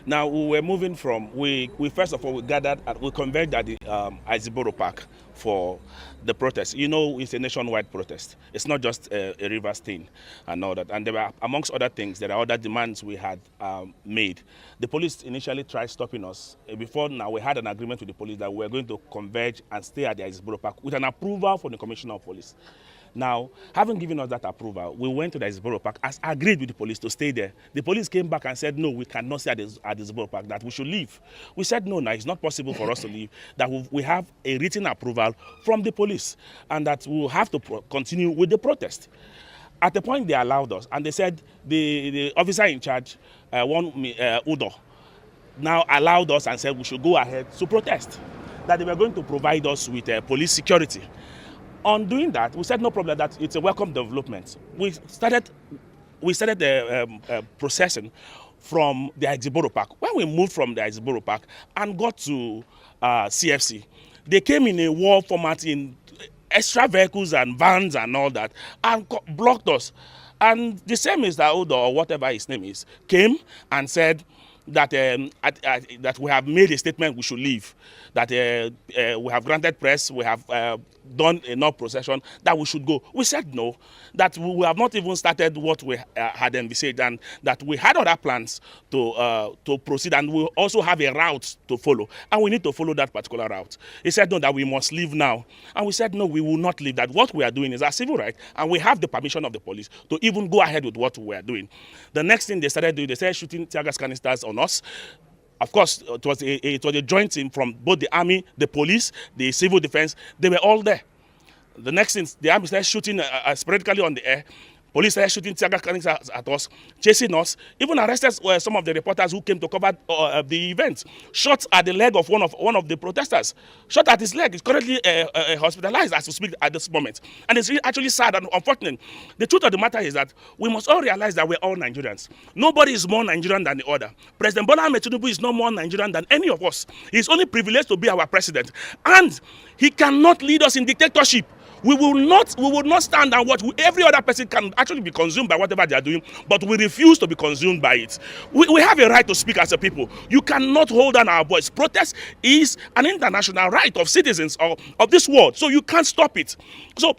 Now we were moving from, we first of all, we converged at the Isiboro Park for the protest. You know, it's a nationwide protest. It's not just a Rivers thing and all that. And there were, amongst other things, there are other demands we had made. The police initially tried stopping us. Before now, we had an agreement with the police that we were going to converge and stay at the Isiboro Park with an approval from the Commissioner of Police. Now, having given us that approval, we went to the Isiboro Park, as agreed with the police to stay there. The police came back and said, no, we cannot stay at the Isiboro Park, that we should leave. We said, no, it's not possible for us to leave, that we have a written approval from the police, and that we will have to continue with the protest. At the point, they allowed us, and they said the officer in charge, Udo, now allowed us and said we should go ahead to protest, that they were going to provide us with police security. On doing that, we said no problem, that it's a welcome development. We started the procession from the Isiboro Park. When we moved from the Isiboro Park and got to CFC, they came in a war format in extra vehicles and vans and all that, and blocked us. And the same is that Udo, or whatever his name is, came and said that that we have made a statement we should leave, that we have granted press, we have done enough procession, that we should go. We said no, that we have not even started what we had envisaged, and that we had other plans to proceed, and we also have a route to follow, and we need to follow that particular route. He said no, that we must leave now, and we said no, we will not leave, that what we are doing is a civil right, and we have the permission of the police to even go ahead with what we are doing. The next thing they started doing, they started shooting tear gas canisters on us. Of course, it was a joint team from both the army, the police, the civil defense. They were all there. The next thing, the army started shooting sporadically on the air. Police started shooting tear gas canisters at us, chasing us. Even arrested some of the reporters who came to cover the event. Shot at the leg of one of the protesters. Shot at his leg. He's currently hospitalized as we speak at this moment. And it's really actually sad and unfortunate. The truth of the matter is that we must all realize that we're all Nigerians. Nobody is more Nigerian than the other. President Bola Ahmed Tinubu is no more Nigerian than any of us. He's only privileged to be our president. And he cannot lead us in dictatorship. We will not stand and watch. Every other person can actually be consumed by whatever they are doing, but we refuse to be consumed by it. We have a right to speak as a people. You cannot hold down our voice. Protest is an international right of citizens of this world, so you can't stop it. So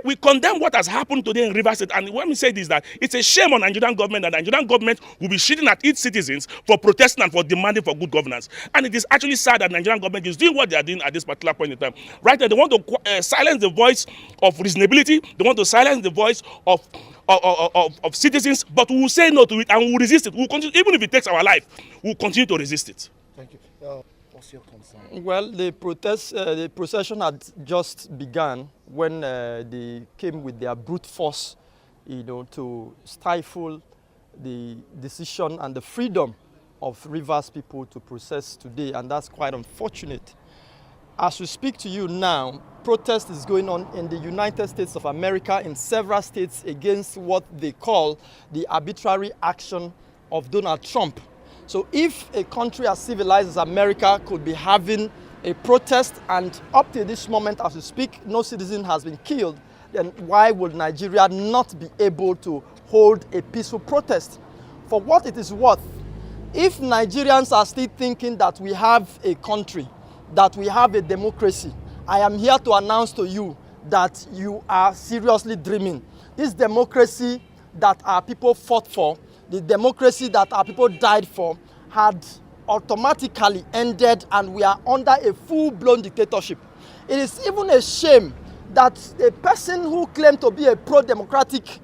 we condemn what has happened today in Rivers State, and when we say this, that it's a shame on Nigerian government that Nigerian government will be shooting at its citizens for protesting and for demanding for good governance. And it is actually sad that Nigerian government is doing what they are doing at this particular point in time. Right now, they want to silence the voice of reasonability. They want to silence the voice of citizens, but we will say no to it and we will resist it. We will continue, even if it takes our life, we will continue to resist it. Thank you. What's your concern? Well, the procession had just begun when they came with their brute force, to stifle the decision and the freedom of Rivers people to process today, and that's quite unfortunate. As we speak to you now, protest is going on in the United States of America, in several states, against what they call the arbitrary action of Donald Trump. So if a country as civilized as America could be having a protest, and up to this moment as we speak, no citizen has been killed, then why would Nigeria not be able to hold a peaceful protest? For what it is worth, if Nigerians are still thinking that we have a country, that we have a democracy, I am here to announce to you that you are seriously dreaming. This democracy that our people fought for, the democracy that our people died for, had automatically ended, and we are under a full-blown dictatorship. It is even a shame that a person who claimed to be a pro-democratic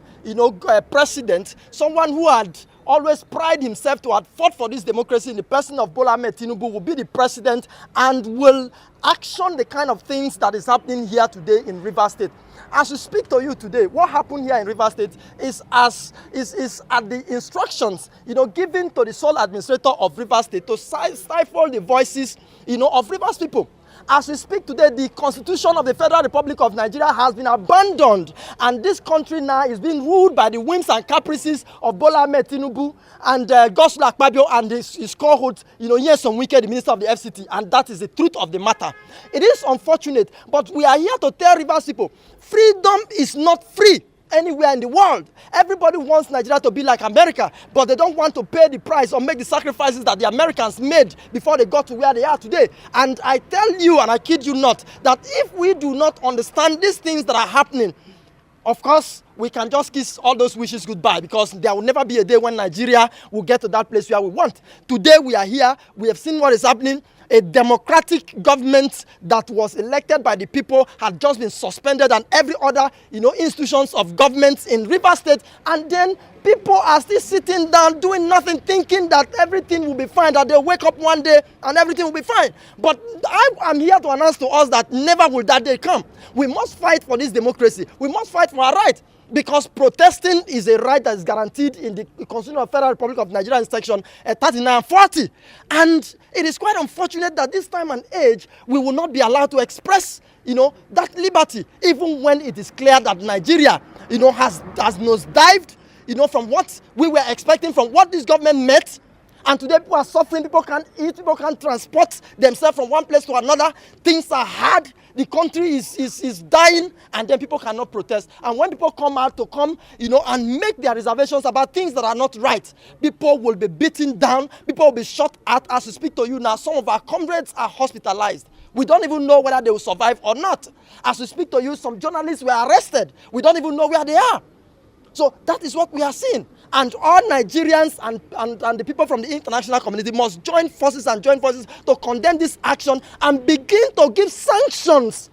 president, someone who had always pride himself to have fought for this democracy in the person of Bola Ahmed Tinubu, will be the president and will action the kind of things that is happening here today in Rivers State. As we speak to you today, what happened here in Rivers State is at the instructions given to the sole administrator of Rivers State to stifle the voices of Rivers people. As we speak today, the Constitution of the Federal Republic of Nigeria has been abandoned, and this country now is being ruled by the whims and caprices of Bola Ahmed Tinubu and Godswill Akpabio and his cohort, Nyesom Wike, the Minister of the FCT, and that is the truth of the matter. It is unfortunate, but we are here to tell Rivers people, freedom is not free anywhere in the world. Everybody wants Nigeria to be like America, but they don't want to pay the price or make the sacrifices that the Americans made before they got to where they are today. And I tell you, and I kid you not, that if we do not understand these things that are happening, of course, we can just kiss all those wishes goodbye, because there will never be a day when Nigeria will get to that place where we want. Today we are here, we have seen what is happening. A democratic government that was elected by the people had just been suspended, and every other, institutions of government in Rivers State, and then people are still sitting down doing nothing, thinking that everything will be fine, that they'll wake up one day and everything will be fine. But I am here to announce to us that never will that day come. We must fight for this democracy. We must fight for our right. Because protesting is a right that is guaranteed in the Constitution of the Federal Republic of Nigeria in section 3940. And it is quite unfortunate that this time and age, we will not be allowed to express, that liberty, even when it is clear that Nigeria, has nosedived, from what we were expecting, from what this government met. And today people are suffering, people can't eat, people can't transport themselves from one place to another. Things are hard. The country is dying, and then people cannot protest. And when people come out to and make their reservations about things that are not right, people will be beaten down, people will be shot at. As we speak to you now, some of our comrades are hospitalized. We don't even know whether they will survive or not. As we speak to you, some journalists were arrested. We don't even know where they are. So that is what we are seeing. And all Nigerians and the people from the international community must join forces to condemn this action and begin to give sanctions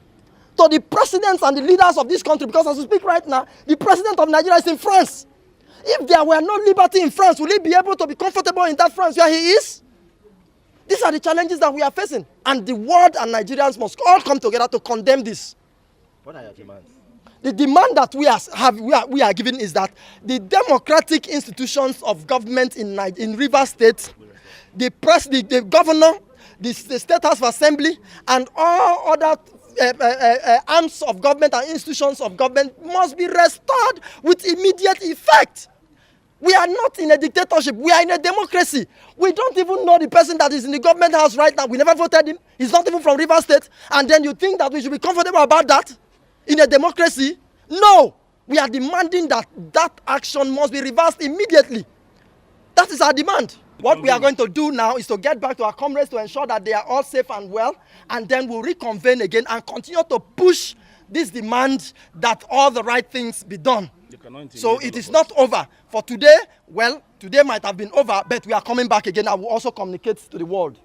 to the presidents and the leaders of this country. Because as we speak right now, the president of Nigeria is in France. If there were no liberty in France, will he be able to be comfortable in that France where he is? These are the challenges that we are facing. And the world and Nigerians must all come together to condemn this. What are your demands? The demand that we are giving is that the democratic institutions of government in Rivers State, the governor, the State House of Assembly, and all other arms of government and institutions of government must be restored with immediate effect. We are not in a dictatorship. We are in a democracy. We don't even know the person that is in the government house right now. We never voted him. He's not even from Rivers State. And then you think that we should be comfortable about that? In a democracy? No! We are demanding that that action must be reversed immediately. That is our demand. What we are going to do now is to get back to our comrades to ensure that they are all safe and well, and then we'll reconvene again and continue to push this demand that all the right things be done. So it is not over. For today, well, today might have been over, but we are coming back again. I will also communicate to the world.